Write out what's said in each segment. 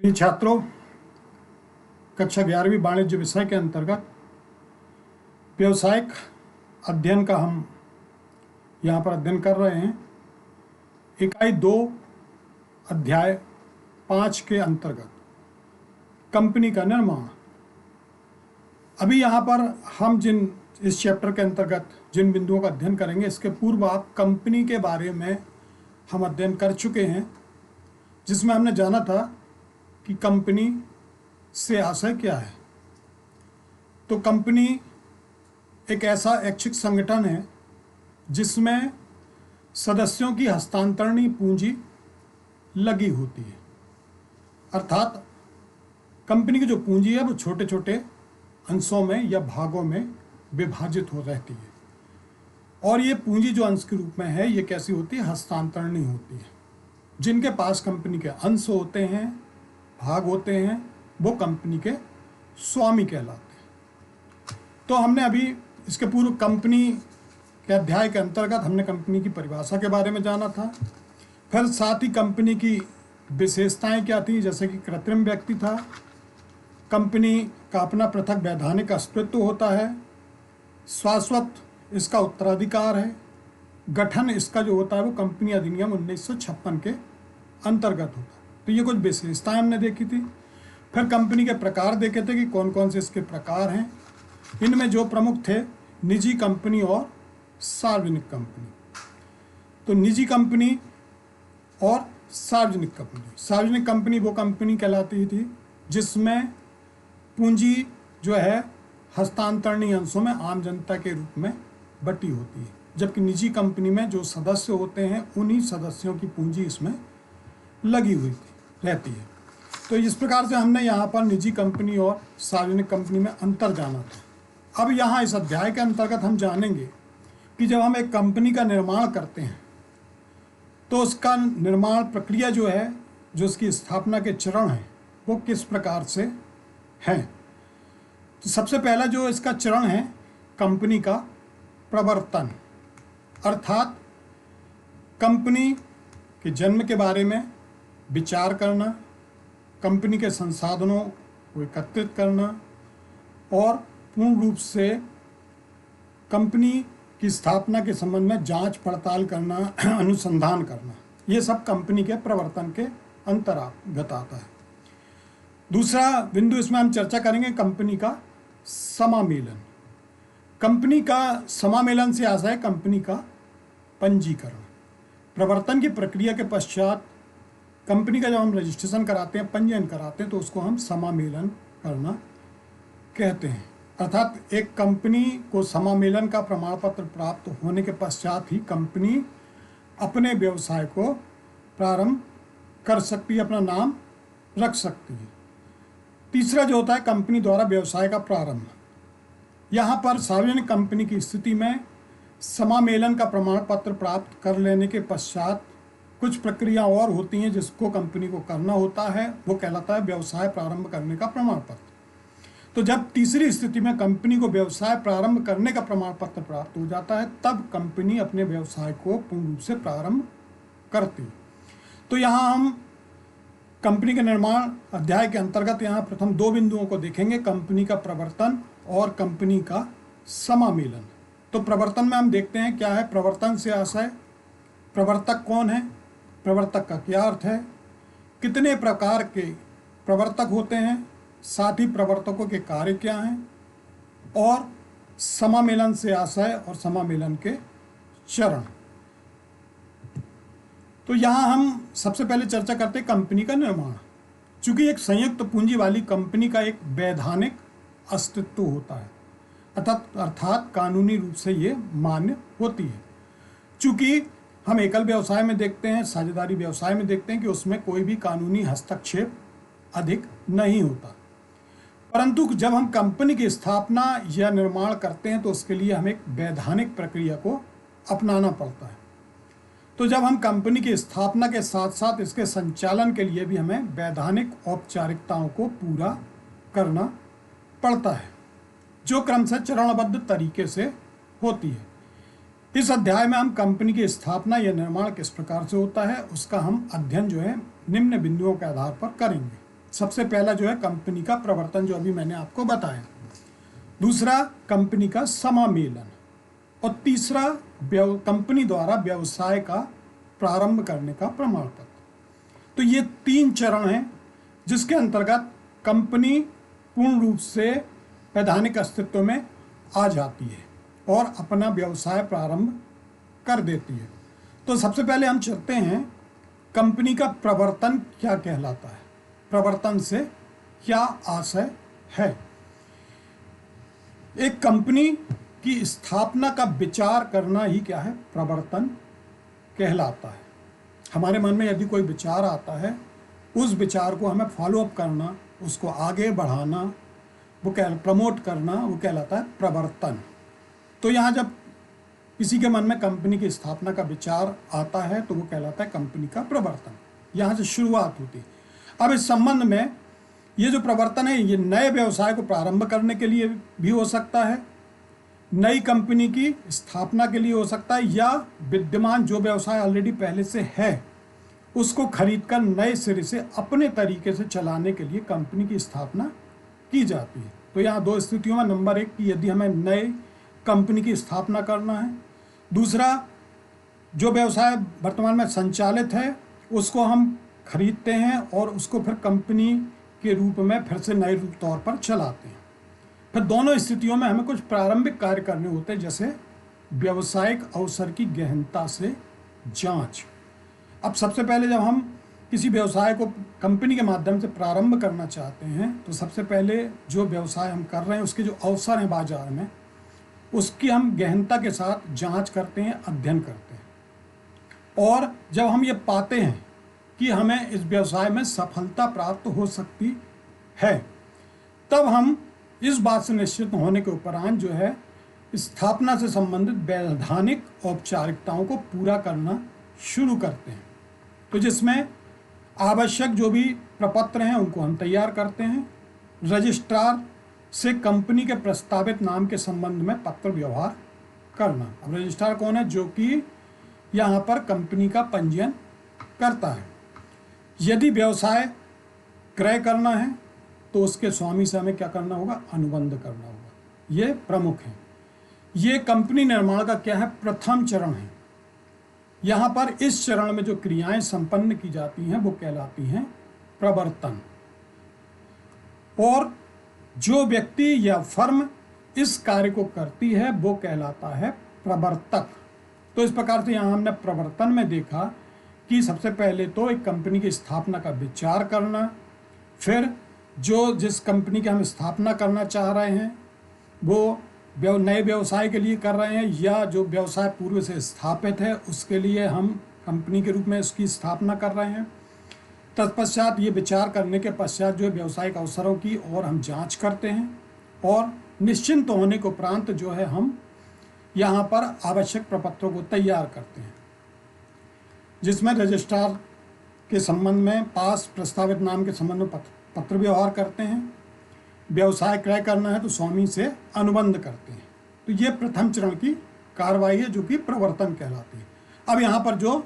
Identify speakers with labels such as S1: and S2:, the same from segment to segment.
S1: प्रिय छात्रों, कक्षा 11वीं वाणिज्य विषय के अंतर्गत व्यवसायिक अध्ययन का हम यहाँ पर अध्ययन कर रहे हैं। इकाई 2 अध्याय 5 के अंतर्गत कंपनी का निर्माण। अभी यहाँ पर हम इस चैप्टर के अंतर्गत जिन बिंदुओं का अध्ययन करेंगे, इसके पूर्व आप कंपनी के बारे में हम अध्ययन कर चुके हैं, जिसमें हमने जाना था कि कंपनी से आशय क्या है। तो कंपनी एक ऐसा ऐच्छिक संगठन है जिसमें सदस्यों की हस्तांतरणीय पूंजी लगी होती है। अर्थात कंपनी की जो पूंजी है वो छोटे छोटे अंशों में या भागों में विभाजित हो रहती है, और ये पूंजी जो अंश के रूप में है ये कैसी होती है? हस्तांतरणीय होती है। जिनके पास कंपनी के अंश होते हैं, भाग होते हैं, वो कंपनी के स्वामी कहलाते हैं। तो हमने अभी इसके पूर्व कंपनी के अध्याय के अंतर्गत हमने कंपनी की परिभाषा के बारे में जाना था। फिर साथ ही कंपनी की विशेषताएं क्या थी, जैसे कि कृत्रिम व्यक्ति था, कंपनी का अपना पृथक वैधानिक अस्तित्व होता है, शाश्वत इसका उत्तराधिकार है, गठन इसका जो होता है वो कंपनी अधिनियम 1956 के अंतर्गत होता है। तो ये कुछ विशेषताएं हमने देखी थी। फिर कंपनी के प्रकार देखे थे कि कौन कौन से इसके प्रकार हैं। इनमें जो प्रमुख थे, निजी कंपनी और सार्वजनिक कंपनी। तो निजी कंपनी और सार्वजनिक कंपनी। सार्वजनिक कंपनी वो कंपनी कहलाती थी जिसमें पूंजी जो है हस्तांतरणीय अंशों में आम जनता के रूप में बटी होती है, जबकि निजी कंपनी में जो सदस्य होते हैं उन्हीं सदस्यों की पूंजी इसमें लगी हुई रहती है। तो इस प्रकार से हमने यहाँ पर निजी कंपनी और सार्वजनिक कंपनी में अंतर जाना था। अब यहाँ इस अध्याय के अंतर्गत हम जानेंगे कि जब हम एक कंपनी का निर्माण करते हैं तो उसका निर्माण प्रक्रिया जो है, जो उसकी स्थापना के चरण हैं, वो किस प्रकार से हैं। तो सबसे पहला जो इसका चरण है, कंपनी का प्रवर्तन, अर्थात कंपनी के जन्म के बारे में विचार करना, कंपनी के संसाधनों को एकत्रित करना और पूर्ण रूप से कंपनी की स्थापना के संबंध में जांच पड़ताल करना, अनुसंधान करना, ये सब कंपनी के प्रवर्तन के अंतर्गत आता है। दूसरा बिंदु इसमें हम चर्चा करेंगे कंपनी का समामेलन। कंपनी का समामेलन से आशय है कंपनी का पंजीकरण। प्रवर्तन की प्रक्रिया के पश्चात कंपनी का जब हम रजिस्ट्रेशन कराते हैं, पंजीयन कराते हैं, तो उसको हम समामेलन करना कहते हैं। अर्थात एक कंपनी को समामेलन का प्रमाण पत्र प्राप्त होने के पश्चात ही कंपनी अपने व्यवसाय को प्रारंभ कर सकती है, अपना नाम रख सकती है। तीसरा जो होता है कंपनी द्वारा व्यवसाय का प्रारंभ। यहाँ पर सार्वजनिक कंपनी की स्थिति में समामेलन का प्रमाण पत्र प्राप्त कर लेने के पश्चात कुछ प्रक्रिया और होती हैं जिसको कंपनी को करना होता है, वो कहलाता है व्यवसाय प्रारंभ करने का प्रमाण पत्र। तो जब तीसरी स्थिति में कंपनी को व्यवसाय प्रारंभ करने का प्रमाण पत्र प्राप्त हो जाता है, तब कंपनी अपने व्यवसाय को पूर्ण रूप से प्रारंभ करती। तो यहाँ हम कंपनी के निर्माण अध्याय के अंतर्गत यहाँ प्रथम 2 बिंदुओं को देखेंगे, कंपनी का प्रवर्तन और कंपनी का समामेलन। तो प्रवर्तन में हम देखते हैं क्या है प्रवर्तन से आशय, प्रवर्तक कौन है, प्रवर्तक का क्या अर्थ है, कितने प्रकार के प्रवर्तक होते हैं, साथ ही प्रवर्तकों के कार्य क्या हैं, और समामेलन से आशय और समामेलन के चरण। तो यहाँ हम सबसे पहले चर्चा करते हैं कंपनी का निर्माण। चूंकि एक संयुक्त पूंजी वाली कंपनी का एक वैधानिक अस्तित्व होता है, अर्थात कानूनी रूप से ये मान्य होती है। चूंकि हम एकल व्यवसाय में देखते हैं, साझेदारी व्यवसाय में देखते हैं कि उसमें कोई भी कानूनी हस्तक्षेप अधिक नहीं होता, परंतु जब हम कंपनी की स्थापना या निर्माण करते हैं तो उसके लिए हमें एक वैधानिक प्रक्रिया को अपनाना पड़ता है। तो जब हम कंपनी की स्थापना के साथ साथ इसके संचालन के लिए भी हमें वैधानिक औपचारिकताओं को पूरा करना पड़ता है, जो क्रम से चरणबद्ध तरीके से होती है। इस अध्याय में हम कंपनी की स्थापना या निर्माण किस प्रकार से होता है उसका हम अध्ययन जो है निम्न बिंदुओं के आधार पर करेंगे। सबसे पहला जो है कंपनी का प्रवर्तन, जो अभी मैंने आपको बताया। दूसरा कंपनी का समामेलन, और तीसरा कंपनी द्वारा व्यवसाय का प्रारंभ करने का प्रमाण पत्र। तो ये 3 चरण हैं जिसके अंतर्गत कंपनी पूर्ण रूप से वैधानिक अस्तित्व में आ जाती है और अपना व्यवसाय प्रारंभ कर देती है। तो सबसे पहले हम चलते हैं कंपनी का प्रवर्तन क्या कहलाता है, प्रवर्तन से क्या आशय है। एक कंपनी की स्थापना का विचार करना ही क्या है, प्रवर्तन कहलाता है। हमारे मन में यदि कोई विचार आता है, उस विचार को हमें फॉलोअप करना, उसको आगे बढ़ाना, वो प्रमोट करना, वो कहलाता है प्रवर्तन। तो यहाँ जब किसी के मन में कंपनी की स्थापना का विचार आता है तो वो कहलाता है कंपनी का प्रवर्तन। यहाँ से शुरुआत होती है। अब इस संबंध में ये जो प्रवर्तन है, ये नए व्यवसाय को प्रारंभ करने के लिए भी हो सकता है, नई कंपनी की स्थापना के लिए हो सकता है, या विद्यमान जो व्यवसाय ऑलरेडी पहले से है उसको खरीदकर नए सिरे से अपने तरीके से चलाने के लिए कंपनी की स्थापना की जाती है। तो यहाँ 2 स्थितियों में, नंबर 1 कि यदि हमें नए कंपनी की स्थापना करना है, दूसरा जो व्यवसाय वर्तमान में संचालित है उसको हम खरीदते हैं और उसको फिर कंपनी के रूप में फिर से नए रूप तौर पर चलाते हैं। फिर दोनों स्थितियों में हमें कुछ प्रारंभिक कार्य करने होते हैं, जैसे व्यवसायिक अवसर की गहनता से जांच। अब सबसे पहले जब हम किसी व्यवसाय को कंपनी के माध्यम से प्रारंभ करना चाहते हैं तो सबसे पहले जो व्यवसाय हम कर रहे हैं उसके जो अवसर हैं बाजार में, उसकी हम गहनता के साथ जांच करते हैं, अध्ययन करते हैं। और जब हम ये पाते हैं कि हमें इस व्यवसाय में सफलता प्राप्त हो सकती है, तब हम इस बात से निश्चित होने के उपरांत जो है स्थापना से संबंधित वैधानिक औपचारिकताओं को पूरा करना शुरू करते हैं। तो जिसमें आवश्यक जो भी प्रपत्र हैं उनको हम तैयार करते हैं। रजिस्ट्रार से कंपनी के प्रस्तावित नाम के संबंध में पत्र व्यवहार करना। अब रजिस्ट्रार कौन है, जो कि यहाँ पर कंपनी का पंजीयन करता है। यदि व्यवसाय क्रय करना है तो उसके स्वामी से हमें क्या करना होगा, अनुबंध करना होगा। ये प्रमुख है। ये कंपनी निर्माण का क्या है, प्रथम चरण है। यहाँ पर इस चरण में जो क्रियाएं संपन्न की जाती हैं वो कहलाती हैं प्रवर्तन। और जो व्यक्ति या फर्म इस कार्य को करती है वो कहलाता है प्रवर्तक। तो इस प्रकार से यहाँ हमने प्रवर्तन में देखा कि सबसे पहले तो एक कंपनी की स्थापना का विचार करना, फिर जो जिस कंपनी की हम स्थापना करना चाह रहे हैं वो नए व्यवसाय के लिए कर रहे हैं, या जो व्यवसाय पूर्व से स्थापित है उसके लिए हम कंपनी के रूप में उसकी स्थापना कर रहे हैं। तत्पश्चात ये विचार करने के पश्चात जो व्यावसायिक अवसरों की और हम जांच करते हैं, और निश्चिंत होने के उपरांत जो है हम यहाँ पर आवश्यक प्रपत्रों को तैयार करते हैं, जिसमें रजिस्ट्रार के संबंध में पास प्रस्तावित नाम के संबंध में पत्र व्यवहार करते हैं। व्यवसाय क्रय करना है तो स्वामी से अनुबंध करते हैं। तो ये प्रथम चरण की कार्रवाई है जो कि प्रवर्तन कहलाती है। अब यहाँ पर जो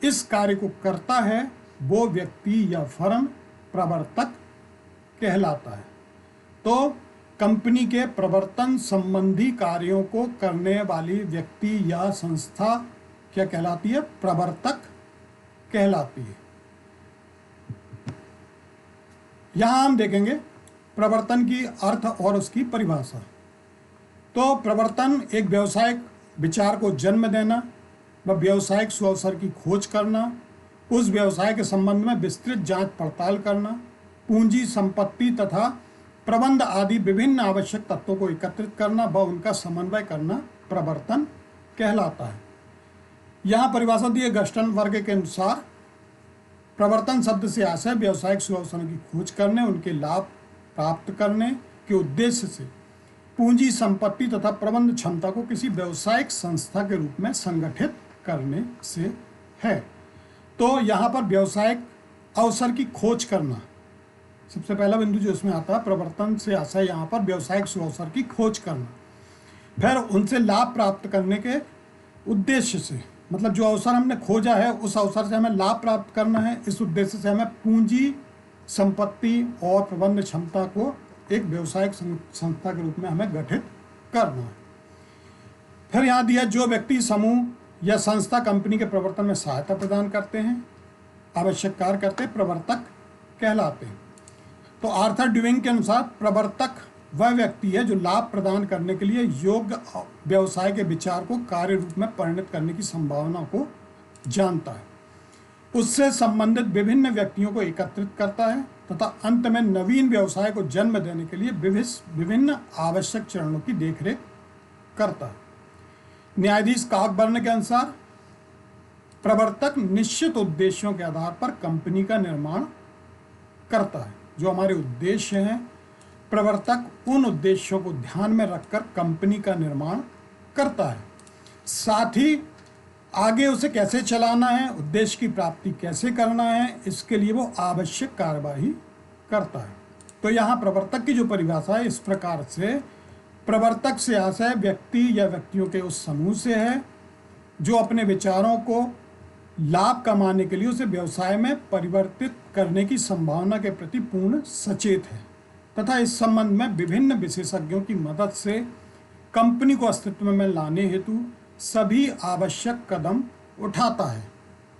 S1: इस कार्य को करता है वो व्यक्ति या फर्म प्रवर्तक कहलाता है। तो कंपनी के प्रवर्तन संबंधी कार्यों को करने वाली व्यक्ति या संस्था क्या कहलाती है, प्रवर्तक कहलाती है। यहाँ हम देखेंगे प्रवर्तन की अर्थ और उसकी परिभाषा। तो प्रवर्तन एक व्यावसायिक विचार को जन्म देना, व व्यावसायिक सुअवसर की खोज करना, उस व्यवसाय के संबंध में विस्तृत जांच पड़ताल करना, पूंजी, संपत्ति तथा प्रबंध आदि विभिन्न आवश्यक तत्वों को एकत्रित करना व उनका समन्वय करना प्रवर्तन कहलाता है। यहाँ परिभाषा दी है गस्टन वर्ग के अनुसार। प्रवर्तन शब्द से आशय व्यावसायिक सुअवसरों की खोज करने, उनके लाभ प्राप्त करने के उद्देश्य से पूंजी, संपत्ति तथा प्रबंध क्षमता को किसी व्यावसायिक संस्था के रूप में संगठित करने से है। तो यहाँ पर व्यावसायिक अवसर की खोज करना सबसे पहला बिंदु जो इसमें आता है। प्रवर्तन से आशय यहाँ पर व्यावसायिक सुअवसर की खोज करना, फिर उनसे लाभ प्राप्त करने के उद्देश्य से, मतलब जो अवसर हमने खोजा है उस अवसर से हमें लाभ प्राप्त करना है। इस उद्देश्य से हमें पूंजी, संपत्ति और प्रबंध क्षमता को एक व्यवसायिक संस्था के रूप में हमें गठित करना है। फिर यहाँ दिया जो व्यक्ति समूह या संस्था कंपनी के प्रवर्तन में सहायता प्रदान करते हैं, आवश्यक कार्य करते, प्रवर्तक कहलाते हैं। तो आर्थर ड्यूइंग के अनुसार प्रवर्तक वह व्यक्ति है जो लाभ प्रदान करने के लिए योग्य व्यवसाय के विचार को कार्य रूप में परिणत करने की संभावना को जानता है, उससे संबंधित विभिन्न व्यक्तियों को एकत्रित करता है तथा अंत में नवीन व्यवसाय को जन्म देने के लिए विभिन्न आवश्यक चरणों की देखरेख करता है। न्यायाधीश काकबर्न के अनुसार प्रवर्तक निश्चित उद्देश्यों के आधार पर कंपनी का निर्माण करता है। जो हमारे उद्देश्य हैं, प्रवर्तक उन उद्देश्यों को ध्यान में रखकर कंपनी का निर्माण करता है, साथ ही आगे उसे कैसे चलाना है, उद्देश्य की प्राप्ति कैसे करना है, इसके लिए वो आवश्यक कार्यवाही करता है। तो यहाँ प्रवर्तक की जो परिभाषा है इस प्रकार से, प्रवर्तक से आशय व्यक्ति या व्यक्तियों के उस समूह से है जो अपने विचारों को लाभ कमाने के लिए उसे व्यवसाय में परिवर्तित करने की संभावना के प्रति पूर्ण सचेत है तथा इस संबंध में विभिन्न विशेषज्ञों की मदद से कंपनी को अस्तित्व में लाने हेतु सभी आवश्यक कदम उठाता है।